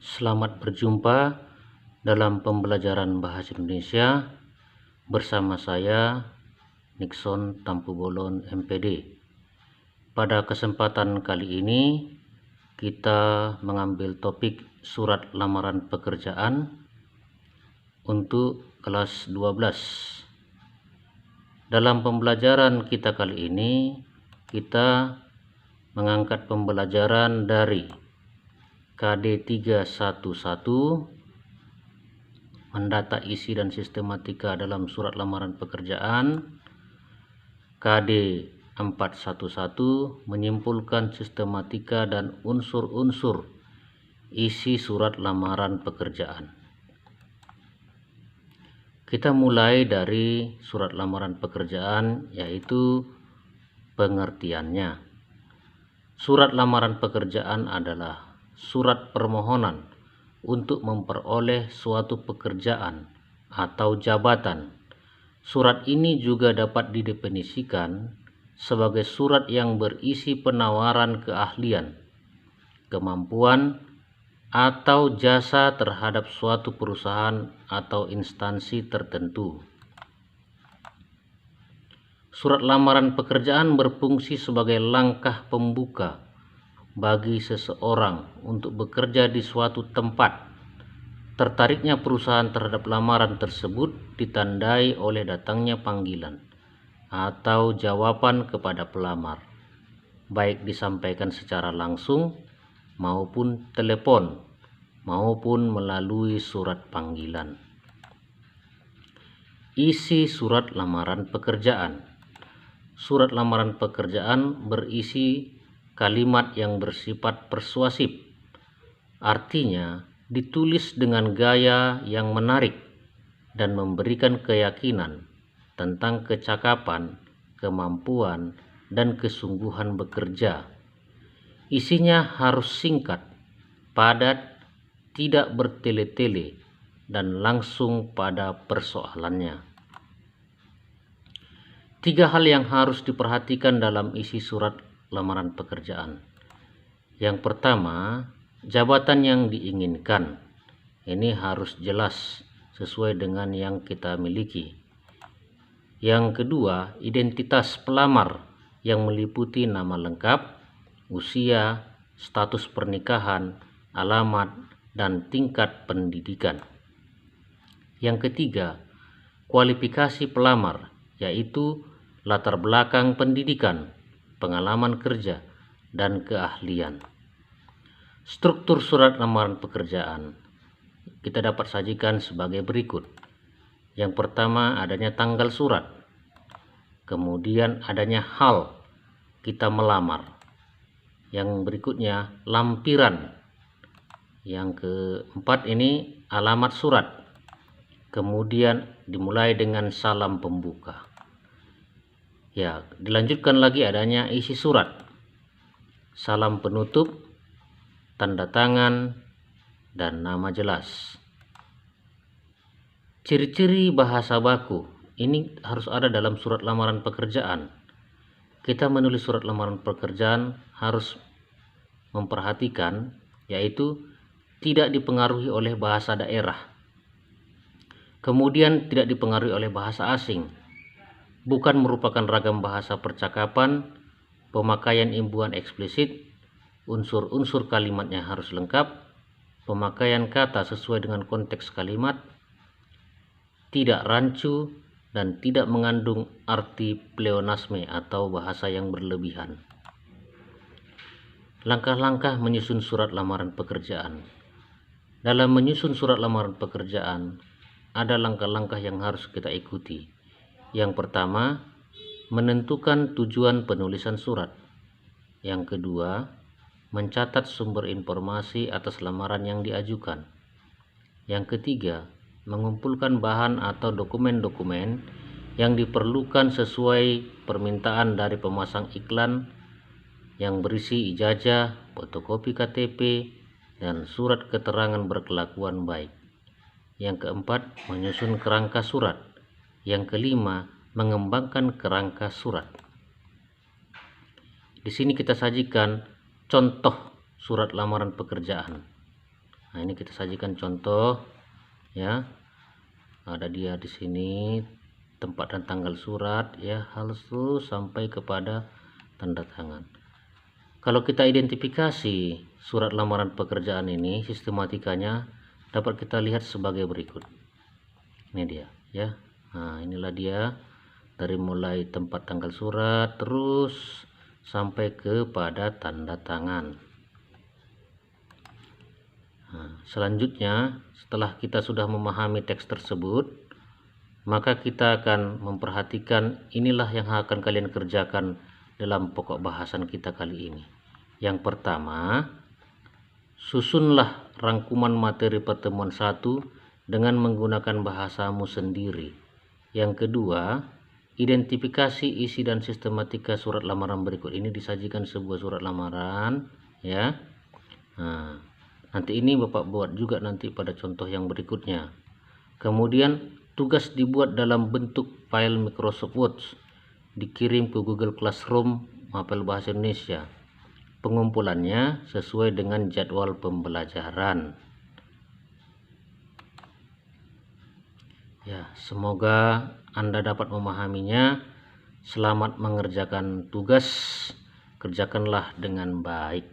Selamat berjumpa dalam pembelajaran Bahasa Indonesia bersama saya Nixon Tampu Bolon MPD. Pada kesempatan kali ini kita mengambil topik surat lamaran pekerjaan untuk kelas 12. Dalam pembelajaran kita kali ini kita mengangkat pembelajaran dari KD 311 mendata isi dan sistematika dalam surat lamaran pekerjaan, KD 411 menyimpulkan sistematika dan unsur-unsur isi surat lamaran pekerjaan. Kita mulai dari surat lamaran pekerjaan, yaitu pengertiannya. Surat lamaran pekerjaan adalah surat permohonan untuk memperoleh suatu pekerjaan atau jabatan. Surat ini juga dapat didefinisikan sebagai surat yang berisi penawaran keahlian, kemampuan, atau jasa terhadap suatu perusahaan atau instansi tertentu. Surat lamaran pekerjaan berfungsi sebagai langkah pembuka bagi seseorang untuk bekerja di suatu tempat. Tertariknya perusahaan terhadap lamaran tersebut ditandai oleh datangnya panggilan atau jawaban kepada pelamar, baik disampaikan secara langsung maupun telepon maupun melalui surat panggilan. Isi surat lamaran pekerjaan. Surat lamaran pekerjaan berisi kalimat yang bersifat persuasif, artinya ditulis dengan gaya yang menarik dan memberikan keyakinan tentang kecakapan, kemampuan, dan kesungguhan bekerja. Isinya harus singkat, padat, tidak bertele-tele, dan langsung pada persoalannya. 3 hal yang harus diperhatikan dalam isi surat lamaran pekerjaan. Yang pertama, jabatan yang diinginkan. Ini harus jelas sesuai dengan yang kita miliki. Yang kedua, identitas pelamar yang meliputi nama lengkap, usia, status pernikahan, alamat, dan tingkat pendidikan. Yang ketiga, kualifikasi pelamar, yaitu latar belakang pendidikan, pengalaman kerja, dan keahlian. Struktur surat lamaran pekerjaan kita dapat sajikan sebagai berikut. Yang pertama, adanya tanggal surat. Kemudian adanya hal kita melamar. Yang berikutnya, lampiran. Yang keempat ini alamat surat. Kemudian dimulai dengan salam pembuka. Ya, dilanjutkan lagi adanya isi surat, salam penutup, tanda tangan, dan nama jelas. Ciri-ciri bahasa baku ini harus ada dalam surat lamaran pekerjaan. Kita menulis surat lamaran pekerjaan harus memperhatikan, yaitu tidak dipengaruhi oleh bahasa daerah, kemudian tidak dipengaruhi oleh bahasa asing, bukan merupakan ragam bahasa percakapan, pemakaian imbuhan eksplisit, unsur-unsur kalimatnya harus lengkap, pemakaian kata sesuai dengan konteks kalimat, tidak rancu, dan tidak mengandung arti pleonasme atau bahasa yang berlebihan. Langkah-langkah menyusun surat lamaran pekerjaan. Dalam menyusun surat lamaran pekerjaan, ada langkah-langkah yang harus kita ikuti. Yang pertama, menentukan tujuan penulisan surat. Yang kedua, mencatat sumber informasi atas lamaran yang diajukan. Yang ketiga, mengumpulkan bahan atau dokumen-dokumen yang diperlukan sesuai permintaan dari pemasang iklan yang berisi ijazah, fotokopi KTP, dan surat keterangan berkelakuan baik. Yang keempat, menyusun kerangka surat. Yang kelima, mengembangkan kerangka surat. Di sini kita sajikan contoh surat lamaran pekerjaan. Nah, ini kita sajikan contoh ya. Ada dia di sini tempat dan tanggal surat ya, harus sampai kepada tanda tangan. Kalau kita identifikasi surat lamaran pekerjaan ini, sistematikanya dapat kita lihat sebagai berikut. Ini dia ya. Nah, inilah dia dari mulai tempat tanggal surat terus sampai kepada tanda tangan. Nah, selanjutnya setelah kita sudah memahami teks tersebut, maka kita akan memperhatikan inilah yang akan kalian kerjakan dalam pokok bahasan kita kali ini. Yang pertama, susunlah rangkuman materi pertemuan 1 dengan menggunakan bahasamu sendiri. Yang kedua, identifikasi isi dan sistematika surat lamaran berikut ini. Disajikan sebuah surat lamaran ya. Nah, nanti ini Bapak buat juga nanti pada contoh yang berikutnya. Kemudian tugas dibuat dalam bentuk file Microsoft Word, dikirim ke Google Classroom Mapel Bahasa Indonesia. Pengumpulannya sesuai dengan jadwal pembelajaran. Ya, semoga Anda dapat memahaminya. Selamat mengerjakan tugas, kerjakanlah dengan baik.